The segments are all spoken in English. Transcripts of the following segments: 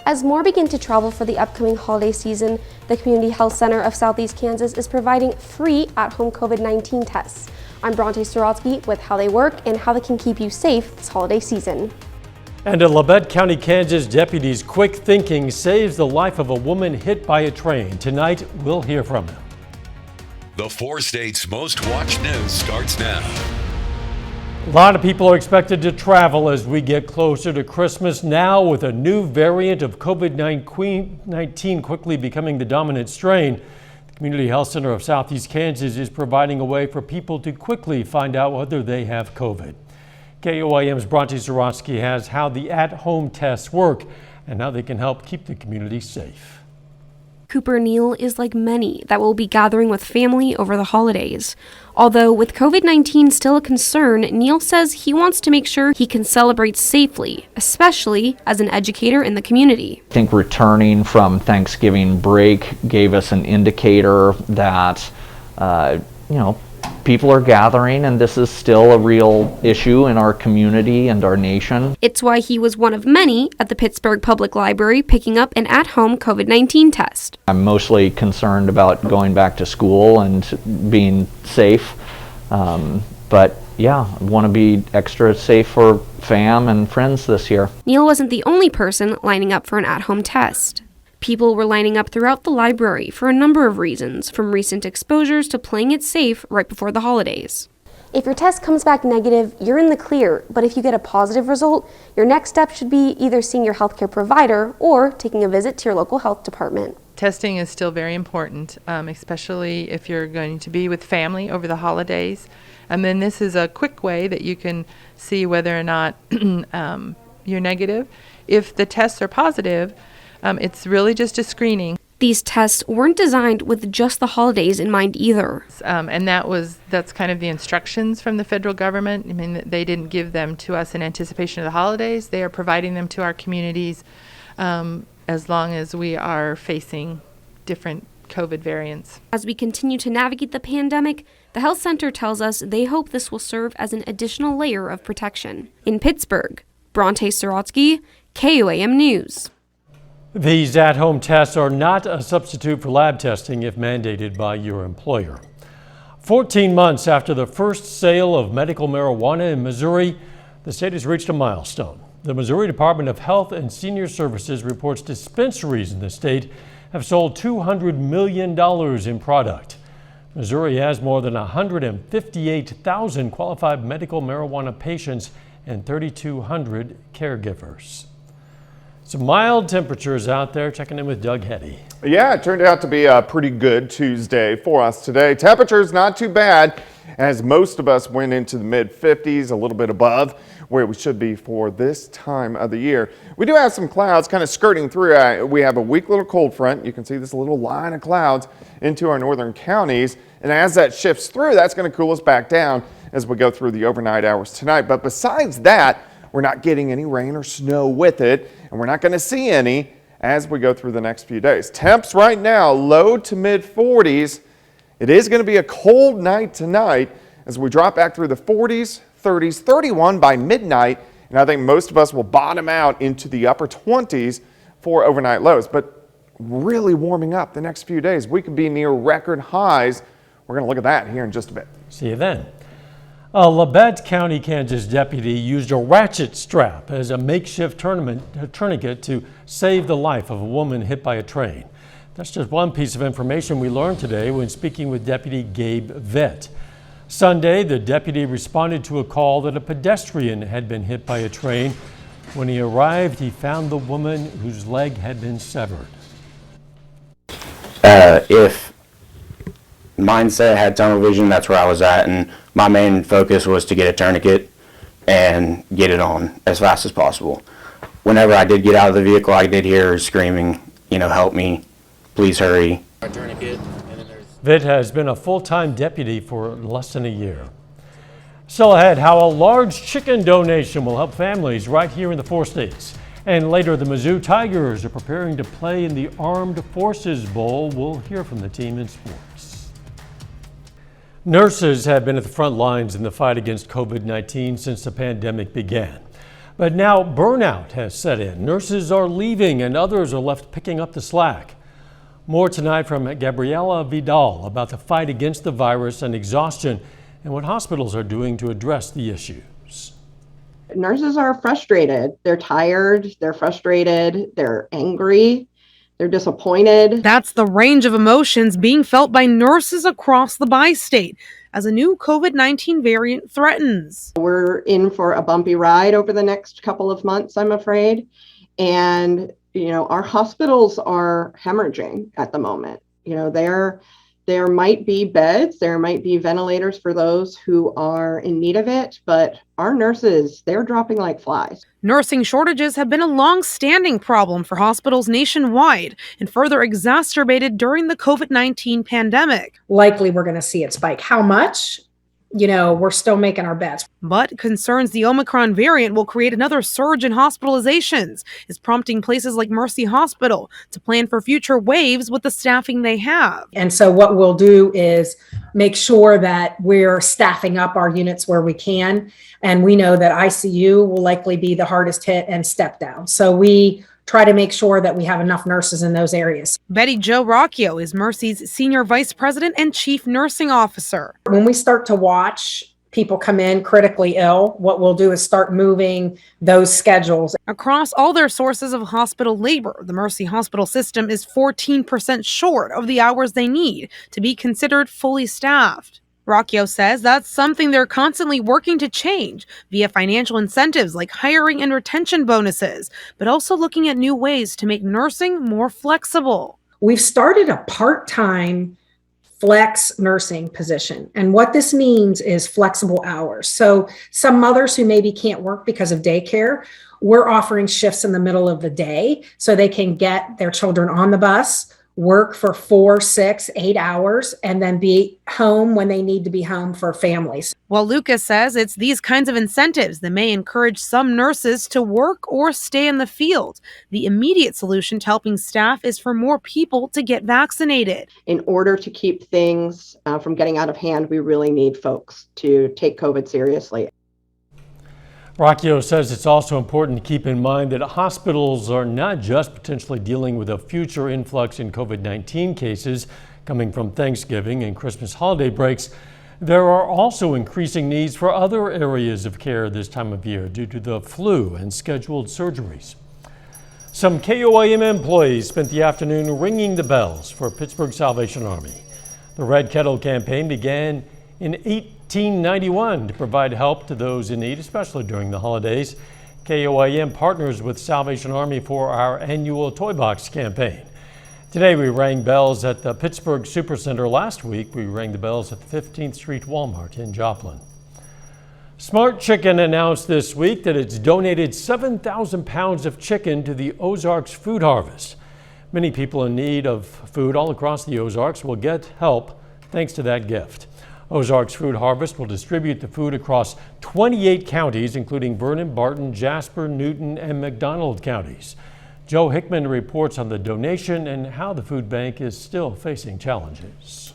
As more begin to travel for the upcoming holiday season, the Community Health Center of Southeast Kansas is providing free at-home COVID-19 tests. I'm Bronte Sorotsky with how they work and how they can keep you safe this holiday season. And in Labette County, Kansas, deputies' quick thinking saves the life of a woman hit by a train. Tonight, we'll hear from them. The 4 states' most watched news starts now. A lot of people are expected to travel as we get closer to Christmas now, with a new variant of COVID-19 quickly becoming the dominant strain. The Community Health Center of Southeast Kansas is providing a way for people to quickly find out whether they have COVID. KOAM's Bronte Sorotsky has how the at-home tests work and how they can help keep the community safe. Cooper Neal is like many that will be gathering with family over the holidays. Although with COVID-19 still a concern, Neal says he wants to make sure he can celebrate safely, especially as an educator in the community. I think returning from Thanksgiving break gave us an indicator that, people are gathering, and this is still a real issue in our community and our nation. It's why he was one of many at the Pittsburgh Public Library picking up an at-home COVID-19 test. I'm mostly concerned about going back to school and being safe, but yeah, I want to be extra safe for fam and friends this year. Neal wasn't the only person lining up for an at-home test. People were lining up throughout the library for a number of reasons, from recent exposures to playing it safe right before the holidays. If your test comes back negative, you're in the clear, but if you get a positive result, your next step should be either seeing your healthcare provider or taking a visit to your local health department. Testing is still very important, especially if you're going to be with family over the holidays. And then this is a quick way that you can see whether or not you're negative. If the tests are positive, it's really just a screening. These tests weren't designed with just the holidays in mind either. And that's kind of the instructions from the federal government. I mean, they didn't give them to us in anticipation of the holidays. They are providing them to our communities as long as we are facing different COVID variants. As we continue to navigate the pandemic, the health center tells us they hope this will serve as an additional layer of protection. In Pittsburgh, Bronte Sorotsky, KOAM News. These at-home tests are not a substitute for lab testing if mandated by your employer. 14 months after the first sale of medical marijuana in Missouri, the state has reached a milestone. The Missouri Department of Health and Senior Services reports dispensaries in the state have sold $200 million in product. Missouri has more than 158,000 qualified medical marijuana patients and 3,200 caregivers. Some mild temperatures out there. Checking in with Doug Hetty. Yeah, it turned out to be a pretty good Tuesday for us today. Temperatures not too bad, as most of us went into the mid-50s, a little bit above where we should be for this time of the year. We do have some clouds kind of skirting through. We have a weak little cold front. You can see this little line of clouds into our northern counties. And as that shifts through, that's going to cool us back down as we go through the overnight hours tonight. But besides that, we're not getting any rain or snow with it, and we're not going to see any as we go through the next few days. Temps right now, low to mid 40s. It is going to be a cold night tonight as we drop back through the 40s, 30s, 31 by midnight, and I think most of us will bottom out into the upper 20s for overnight lows. But really warming up the next few days. We could be near record highs. We're going to look at that here in just a bit. See you then. A Labette County, Kansas deputy used a ratchet strap as a makeshift tourniquet to save the life of a woman hit by a train. That's just one piece of information we learned today when speaking with Deputy Gabe Vett. Sunday, the deputy responded to a call that a pedestrian had been hit by a train. When he arrived, he found the woman whose leg had been severed. If mindset had tunnel vision, that's where I was at, and my main focus was to get a tourniquet and get it on as fast as possible. Whenever I did get out of the vehicle, I did hear her screaming, help me, please hurry. Vitt has been a full-time deputy for less than a year. Still ahead, how a large chicken donation will help families right here in the 4 states. And later, the Mizzou Tigers are preparing to play in the Armed Forces Bowl. We'll hear from the team in sports. Nurses have been at the front lines in the fight against COVID-19 since the pandemic began. But now burnout has set in. Nurses are leaving and others are left picking up the slack. More tonight from Gabriela Vidal about the fight against the virus and exhaustion and what hospitals are doing to address the issues. Nurses are frustrated. They're tired, they're frustrated, they're angry, they're disappointed. That's the range of emotions being felt by nurses across the bi-state as a new COVID-19 variant threatens. We're in for a bumpy ride over the next couple of months, I'm afraid. And, our hospitals are hemorrhaging at the moment. There might be beds, there might be ventilators for those who are in need of it, but our nurses, they're dropping like flies. Nursing shortages have been a long-standing problem for hospitals nationwide and further exacerbated during the COVID-19 pandemic. Likely we're going to see it spike. How much? We're still making our bets. But concerns the Omicron variant will create another surge in hospitalizations is prompting places like Mercy Hospital to plan for future waves with the staffing they have. And so what we'll do is make sure that we're staffing up our units where we can. And we know that ICU will likely be the hardest hit and step down. So we try to make sure that we have enough nurses in those areas. Betty Jo Rocchio is Mercy's Senior Vice President and Chief Nursing Officer. When we start to watch people come in critically ill, what we'll do is start moving those schedules. Across all their sources of hospital labor, the Mercy Hospital system is 14% short of the hours they need to be considered fully staffed. Rocchio says that's something they're constantly working to change via financial incentives like hiring and retention bonuses, but also looking at new ways to make nursing more flexible. We've started a part-time flex nursing position. And what this means is flexible hours. So some mothers who maybe can't work because of daycare, we're offering shifts in the middle of the day so they can get their children on the bus, work for 4, 6, 8 hours, and then be home when they need to be home for families. Well, Lucas says it's these kinds of incentives that may encourage some nurses to work or stay in the field. The immediate solution to helping staff is for more people to get vaccinated. In order to keep things from getting out of hand, we really need folks to take COVID seriously. Rocchio says it's also important to keep in mind that hospitals are not just potentially dealing with a future influx in COVID-19 cases coming from Thanksgiving and Christmas holiday breaks. There are also increasing needs for other areas of care this time of year due to the flu and scheduled surgeries. Some KOAM employees spent the afternoon ringing the bells for Pittsburgh Salvation Army. The Red Kettle campaign began in 1891 to provide help to those in need, especially during the holidays. KOAM partners with Salvation Army for our annual Toy Box campaign. Today we rang bells at the Pittsburgh Supercenter. Last week we rang the bells at the 15th Street Walmart in Joplin. Smart Chicken announced this week that it's donated 7,000 pounds of chicken to the Ozarks Food Harvest. Many people in need of food all across the Ozarks will get help thanks to that gift. Ozarks Food Harvest will distribute the food across 28 counties, including Vernon, Barton, Jasper, Newton, and McDonald counties. Joe Hickman reports on the donation and how the food bank is still facing challenges.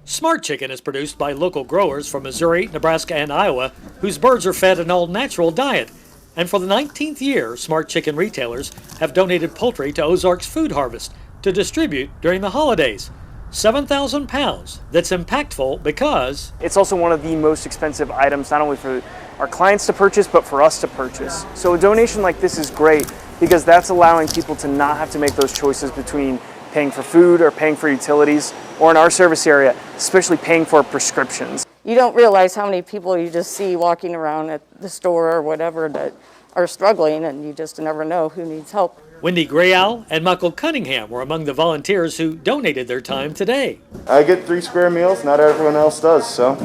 Smart Chicken is produced by local growers from Missouri, Nebraska, and Iowa, whose birds are fed an all-natural diet. And for the 19th year, Smart Chicken retailers have donated poultry to Ozarks Food Harvest to distribute during the holidays. 7,000 pounds. That's impactful because it's also one of the most expensive items, not only for our clients to purchase, but for us to purchase. So a donation like this is great because that's allowing people to not have to make those choices between paying for food or paying for utilities, or in our service area, especially paying for prescriptions. You don't realize how many people you just see walking around at the store or whatever that are struggling, and you just never know who needs help. Wendy Grayow and Michael Cunningham were among the volunteers who donated their time today. I get 3 square meals, not everyone else does, so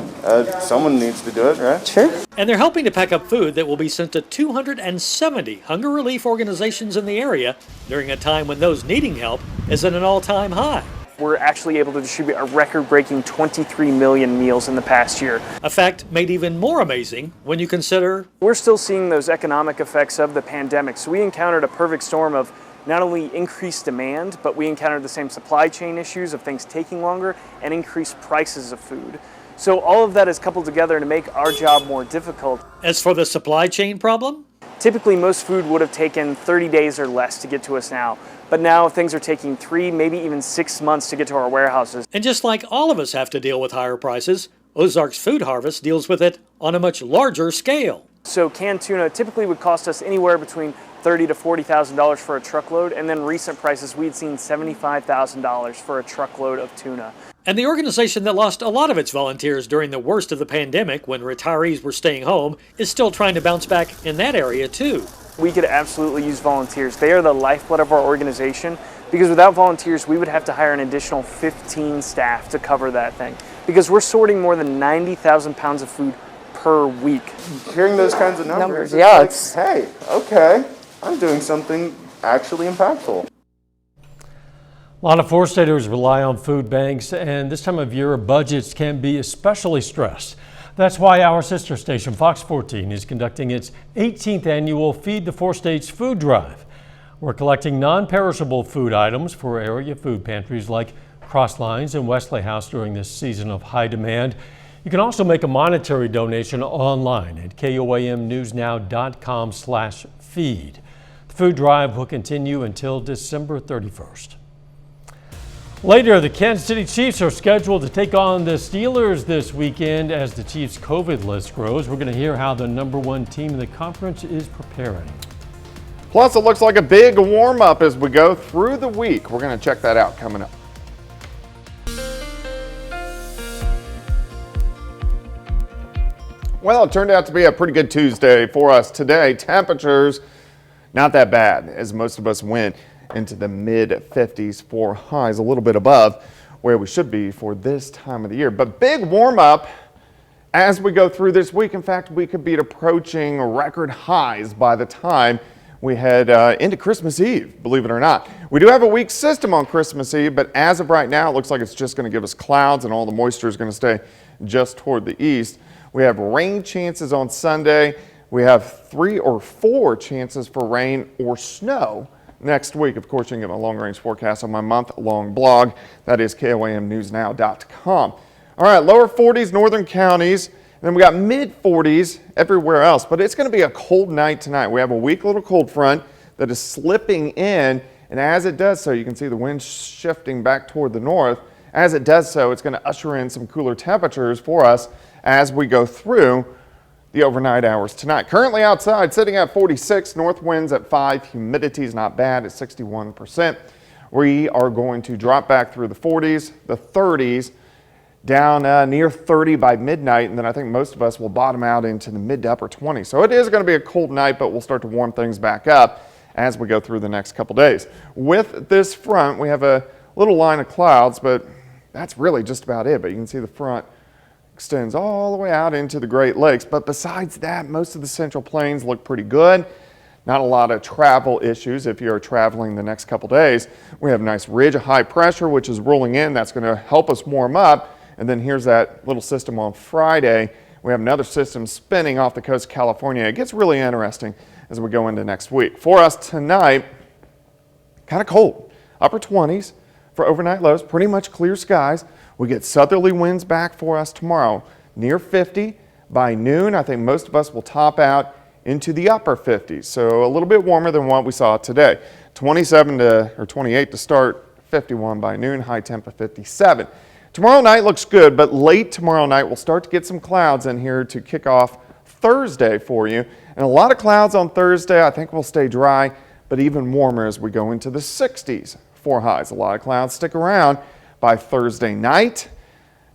someone needs to do it, right? Sure. And they're helping to pack up food that will be sent to 270 hunger relief organizations in the area during a time when those needing help is at an all-time high. We're actually able to distribute a record-breaking 23 million meals in the past year. A fact made even more amazing when you consider we're still seeing those economic effects of the pandemic. So we encountered a perfect storm of not only increased demand, but we encountered the same supply chain issues of things taking longer and increased prices of food. So all of that is coupled together to make our job more difficult. As for the supply chain problem, Typically, most food would have taken 30 days or less to get to us now. But now things are taking 3, maybe even 6 months to get to our warehouses. And just like all of us have to deal with higher prices, Ozarks Food Harvest deals with it on a much larger scale. So canned tuna typically would cost us anywhere between $30,000 to $40,000 for a truckload, and then recent prices we'd seen $75,000 for a truckload of tuna. And the organization that lost a lot of its volunteers during the worst of the pandemic when retirees were staying home is still trying to bounce back in that area too. We could absolutely use volunteers. They are the lifeblood of our organization, because without volunteers we would have to hire an additional 15 staff to cover that thing, because we're sorting more than 90,000 pounds of food per week. Hearing those kinds of numbers, yeah, it's like, hey, okay, I'm doing something actually impactful. A lot of 4-staters rely on food banks, and this time of year budgets can be especially stressed. That's why our sister station, Fox 14, is conducting its 18th annual Feed the 4 States food drive. We're collecting non-perishable food items for area food pantries like Crosslines and Wesley House during this season of high demand. You can also make a monetary donation online at koamnewsnow.com/feed. The food drive will continue until December 31st. Later, the Kansas City Chiefs are scheduled to take on the Steelers this weekend as the Chiefs' COVID list grows. We're going to hear how the #1 team in the conference is preparing. Plus, it looks like a big warm-up as we go through the week. We're going to check that out coming up. Well, it turned out to be a pretty good Tuesday for us today. Temperatures not that bad as most of us went into the mid-50s for highs, a little bit above where we should be for this time of the year. But big warm up as we go through this week. In fact, we could be approaching record highs by the time we head into Christmas Eve, believe it or not. We do have a weak system on Christmas Eve, but as of right now, it looks like it's just going to give us clouds and all the moisture is going to stay just toward the east. We have rain chances on Sunday. We have 3 or 4 chances for rain or snow next week. Of course, you can get my long-range forecast on my month-long blog. That is KOAMnewsnow.com. All right, lower 40s, northern counties. And then we got mid-40s everywhere else. But it's going to be a cold night tonight. We have a weak little cold front that is slipping in. And as it does so, you can see the wind shifting back toward the north. As it does so, it's going to usher in some cooler temperatures for us as we go through the overnight hours tonight. Currently outside, sitting at 46, north winds at 5, humidity is not bad at 61%. We are going to drop back through the 40s, the 30s, down near 30 by midnight, and then I think most of us will bottom out into the mid to upper 20s. So it is going to be a cold night, but we'll start to warm things back up as we go through the next couple days. With this front, we have a little line of clouds, but that's really just about it. But you can see the front extends all the way out into the Great Lakes. But besides that, most of the Central Plains look pretty good. Not a lot of travel issues if you're traveling the next couple days. We have a nice ridge of high pressure, which is rolling in. That's going to help us warm up. And then here's that little system on Friday. We have another system spinning off the coast of California. It gets really interesting as we go into next week. For us tonight, kind of cold. Upper 20s for overnight lows, pretty much clear skies. We get southerly winds back for us tomorrow, near 50 by noon. I think most of us will top out into the upper 50s, so a little bit warmer than what we saw today. 28 to start, 51 by noon, high temp of 57. Tomorrow night looks good, but late tomorrow night we'll start to get some clouds in here to kick off Thursday for you. And a lot of clouds on Thursday. I think we'll stay dry, but even warmer as we go into the 60s for highs. A lot of clouds stick around by Thursday night,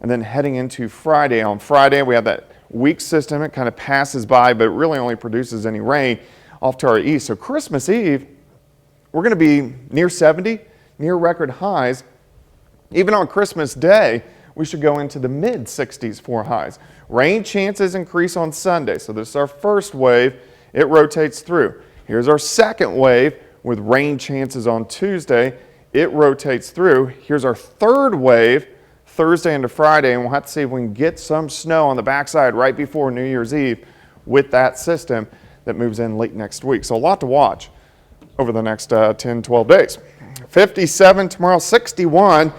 and then heading into Friday. On Friday, we have that weak system. It kind of passes by, but it really only produces any rain off to our east. So Christmas Eve, we're going to be near 70, near record highs. Even on Christmas Day, we should go into the mid-60s for highs. Rain chances increase on Sunday. So this is our first wave. It rotates through. Here's our second wave with rain chances on Tuesday. It rotates through. Here's our third wave, Thursday into Friday, and we'll have to see if we can get some snow on the backside right before New Year's Eve with that system that moves in late next week. So a lot to watch over the next 10, 12 days. 57 tomorrow, 61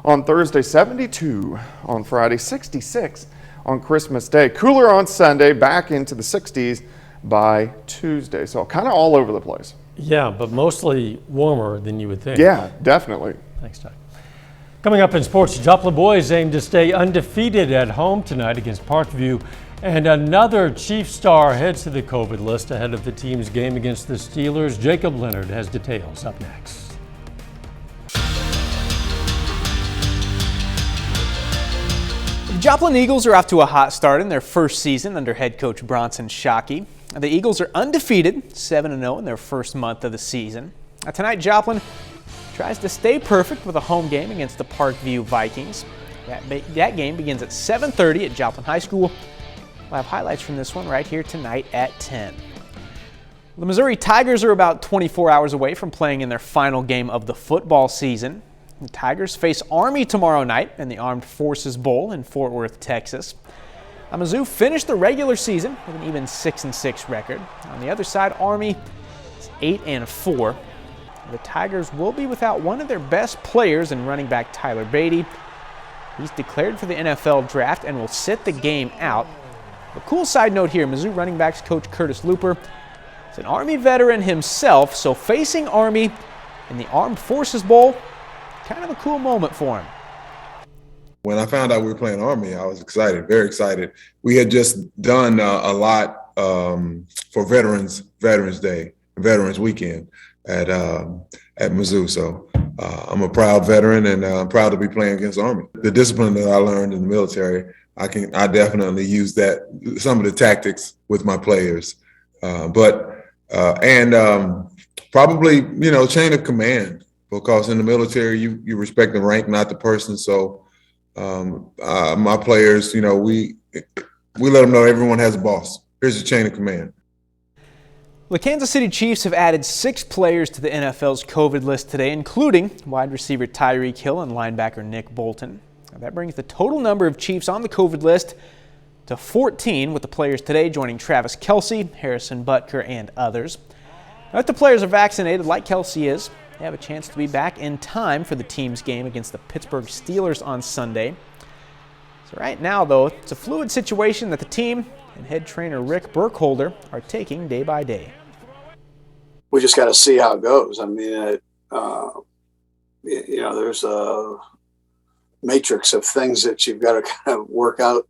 on Thursday, 72 on Friday, 66 on Christmas Day. Cooler on Sunday, back into the 60s by Tuesday. So kind of all over the place. Yeah, but mostly warmer than you would think. Yeah, definitely. Thanks, Doug. Coming up in sports, Joplin boys aim to stay undefeated at home tonight against Parkview. And another Chief star heads to the COVID list ahead of the team's game against the Steelers. Jacob Leonard has details up next. The Joplin Eagles are off to a hot start in their first season under head coach Bronson Shockey. The Eagles are undefeated, 7-0 in their first month of the season. Now, tonight, Joplin tries to stay perfect with a home game against the Parkview Vikings. That game begins at 7:30 at Joplin High School. We'll have highlights from this one right here tonight at 10. The Missouri Tigers are about 24 hours away from playing in their final game of the football season. The Tigers face Army tomorrow night in the Armed Forces Bowl in Fort Worth, Texas. Mizzou finished the regular season with an even 6-6 record. On the other side, Army is 8-4. The Tigers will be without one of their best players in running back Tyler Beatty. He's declared for the NFL draft and will sit the game out. A cool side note here, Mizzou running backs coach Curtis Looper is an Army veteran himself, so facing Army in the Armed Forces Bowl, kind of a cool moment for him. When I found out we were playing Army, I was excited, very excited. We had just done a lot for Veterans Day, Veterans Weekend at Mizzou. So I'm a proud veteran, and I'm proud to be playing against Army. The discipline that I learned in the military, I definitely use that, some of the tactics with my players, probably, chain of command, because in the military, you respect the rank, not the person. So my players, we let them know everyone has a boss. Here's the chain of command. The Kansas City Chiefs have added 6 players to the NFL's COVID list today, including wide receiver Tyreek Hill and linebacker Nick Bolton. That brings the total number of Chiefs on the COVID list to 14, with the players today joining Travis Kelce, Harrison Butker, and others. Now, if the players are vaccinated, like Kelce is, they have a chance to be back in time for the team's game against the Pittsburgh Steelers on Sunday. So right now, though, it's a fluid situation that the team and head trainer Rick Burkholder are taking day by day. We just got to see how it goes. I mean, there's a matrix of things that you've got to kind of work out.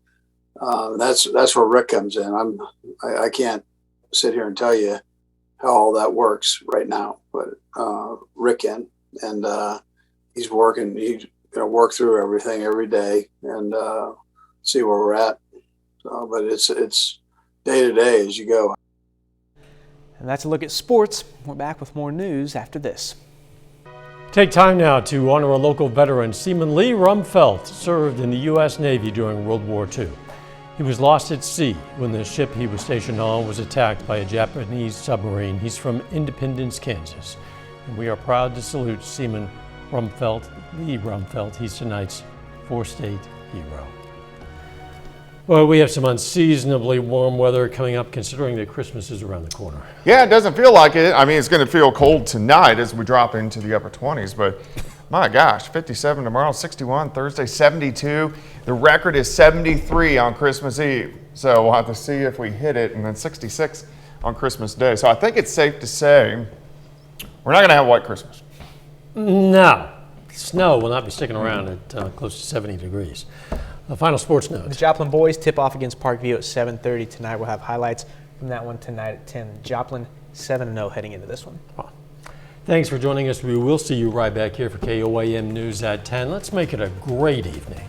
That's where Rick comes in. I can't sit here and tell you how all that works right now, but Rick in, and he's working. He's going to work through everything every day and see where we're at. But it's day to day as you go. And that's a look at sports. We're back with more news after this. Take time now to honor a local veteran. Seaman Lee Rumfelt served in the U.S. Navy during World War II. He was lost at sea when the ship he was stationed on was attacked by a Japanese submarine. He's from Independence, Kansas. And we are proud to salute Seaman Lee Rumfelt. He's tonight's four-state hero. Well, we have some unseasonably warm weather coming up, considering that Christmas is around the corner. Yeah, it doesn't feel like it. I mean, it's going to feel cold tonight as we drop into the upper 20s, but my gosh, 57 tomorrow, 61 Thursday, 72. The record is 73 on Christmas Eve, so we'll have to see if we hit it, and then 66 on Christmas Day. So I think it's safe to say we're not going to have a white Christmas. No. Snow will not be sticking around at close to 70 degrees. The final sports note. The Joplin boys tip off against Parkview at 7:30 tonight. We'll have highlights from that one tonight at 10. Joplin 7-0 heading into this one. Wow. Thanks for joining us. We will see you right back here for KOAM News at 10. Let's make it a great evening.